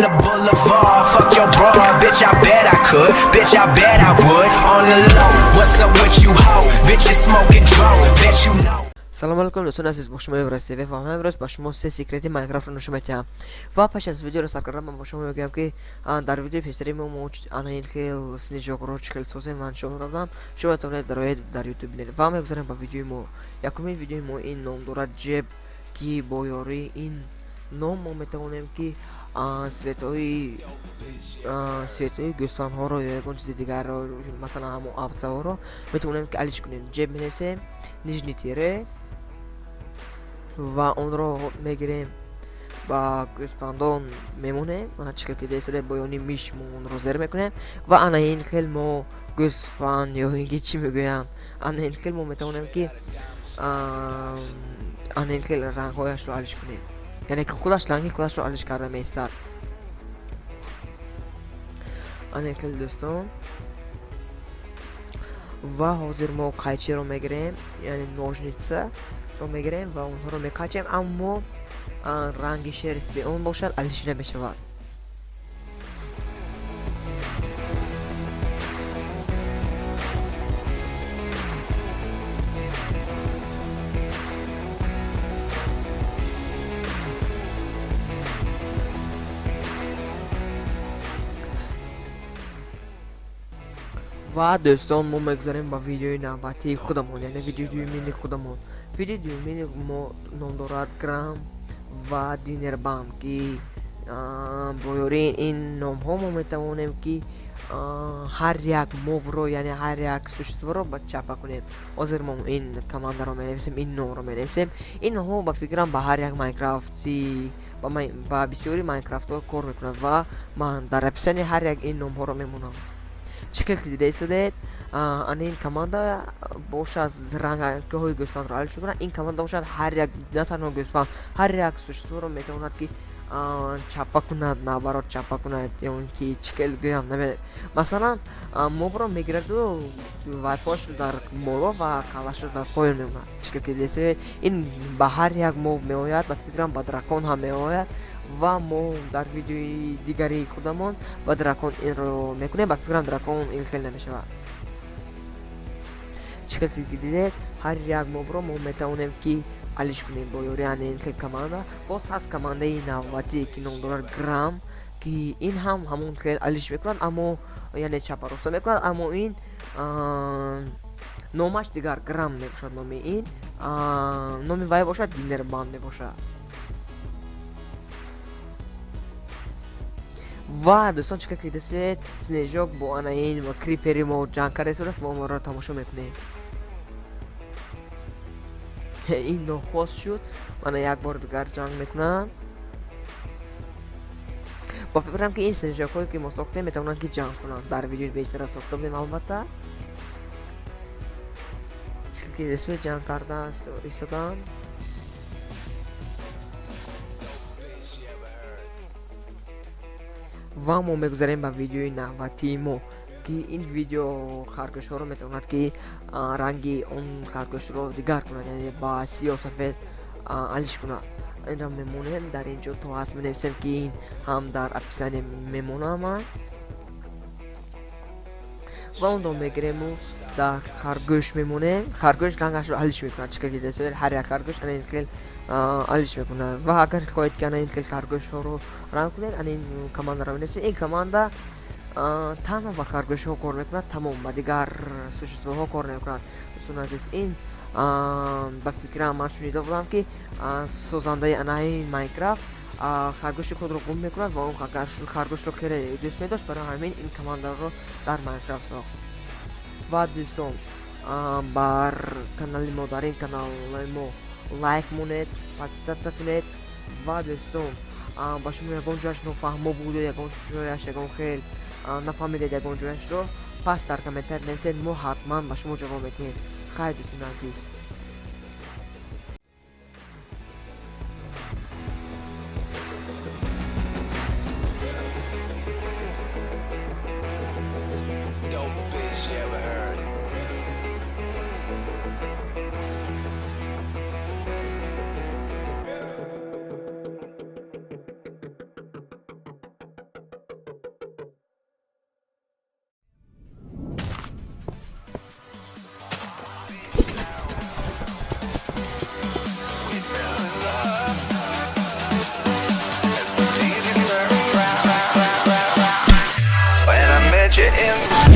the boulevard. Fuck your broad, bitch, I bet I could. Bitch, I bet I would. On the low, what's up with you, hoe? Bitch, you smoking drone, bet you know. سلام علیکم دوستان عزیز، با شما ابراهیم و من امروز با شما سه سیکرتی ماینکرافت رو نشون میدم و پس از ویدیو رو استارت کردم من با شما میگم که در ویدیو پیشتری ما این خیلی سنیجاک رو چکل سوزه من شما دادم شما توانید در یوتیوب ببینید و میگذاریم با ویدیو ما. یکمین ویدیو ما این نام دارد جب کی بایاری. این نام ما میتوانیم که سویتوی گوسفند ها رو یا یکون چیز دیگر رو مثلا همون آبزه ها رو میتونیم که علیش کنیم. جب مینویسیم نیجنی تیره و اون رو میگیریم با گوسفندان میمونه. من چکل که دیسته بایانی میش اون رو زر میکنیم و انا این خیل ما گوسفند یا اینکه چی میگوین انا این خیل ما میتونیم که انا این خیل رنگ هایش رو علیش کنیم، یعنی که خودش رنگی خودش رو علیش کرده میستر. انا این خیل دوستان و حاضر ما قیچی رو میگیریم، یعنی نوژنیتسه رو میگیریم و اونها رو میکچیم، اما رنگ شرسی اون باشد علیش نمیشود. و دوستان ما میگذاریم با ویدیوی نوبتی خودمون، یعنی ویدیو دومینی خودمون. ویدیو دومینی ما نام دارد گرام و دینر بام که بایوری این نام ها ما میتوانیم که هر یک موو رو، یعنی هر یک سوشتو رو چاپ کنیم. حاضر ما این کاماند رو مینویسیم، این نام رو مینویسیم. این ها با فکرم با هر یک ماینکرافتی با بسیاری ماینکرافت ها کار میکنه و من در اپسن هر یک این نام ها رو میمونم. چکل که دیده شدید این کاماندا باشه از رنگ که های گوسفند رو علیش کنه. این کاماندا باشد هر یک نه تنها گوسفند هر یک سوشتو رو میتواند که چاپا کند، نبرات چاپا کند یا اون که چکل گویم نمید. مثلا موب رو میگیرد و وایپاش رو در مولا و کلاش رو در پایل میموند. چکل که دیده شدید این به هر یک موب میآید و فکرم با دراکون هم میآید و ما در ویدیوی دیگری خودمون با دراکون این رو میکنیم. با فکرم دراکون این خیلی نمیشود. چکل که دیدید هر یک موب رو ما میتونیم که علیش کنیم با یوری این خیلی کمانده. باز هست کمانده نوبتی که نام دارد گرام که این هم همون خیلی علیش میکنند، اما یعنی چپا روستا میکنند، اما این نامش دیگر گرام میباشد. نامی این نامی وای باشد دینر باند میباشد. و دوستان چکه که دستید سنیجاک با انا این و کریپری ما جنگ کرده سورست ما را تماشا میکنیم. این نخواست شد من یک بار دیگر جنگ میکنم. با فکرم که این سنیجاک هایی که ما ساخته میتونن که جنگ کنن. در ویدیو بیشتر ساخته بیم البته. چکه که دستید جنگ کرده ایستادم و ما میگذاریم به ویدیوی نوبتی ما که این ویدیو خرگوش ها رو میتواند که رنگی اون خرگوش رو دیگر کند، یعنی با سیاه سفید علیش کند. این را میمونیم در اینجا تو هست مینویسیم که این هم در اپسن میمونم و اون رو میگیریم و در خرگوش میمونیم. خرگوش رنگش رو علیش میکند. چکه که دستید هر یک خرگوش این خیلی علیش میکنه و اگر خواهید که این خیلی خرگوش ها رو رنگ کنید این کماند رو بنویسید. این کماند تنها با خرگوش ها کار میکند، تمام با دیگر سوشتو ها کار نمیکند. دوستان عزیز این با فکرم من شنیده بودم که سازنده انای ماینکرافت خرگوش خود رو گم میکند و اون خرگوش رو خیلی دوست میداشت، برای همین این کماند رو در ماینکرافت ساخت. و دوستان بر کانال ما در این کانال ما لایک مونید، پاکستان کنید و دوستان با شما یکون جایش نفهمو بود و یکون جایش یکون خیلی نفهمیدید یکون جایش رو پس در کامنتر نویسید، ما حتما با شما جواب میدیم. خیلی دوستان عزیز. Dope bitch you ever heard. MC.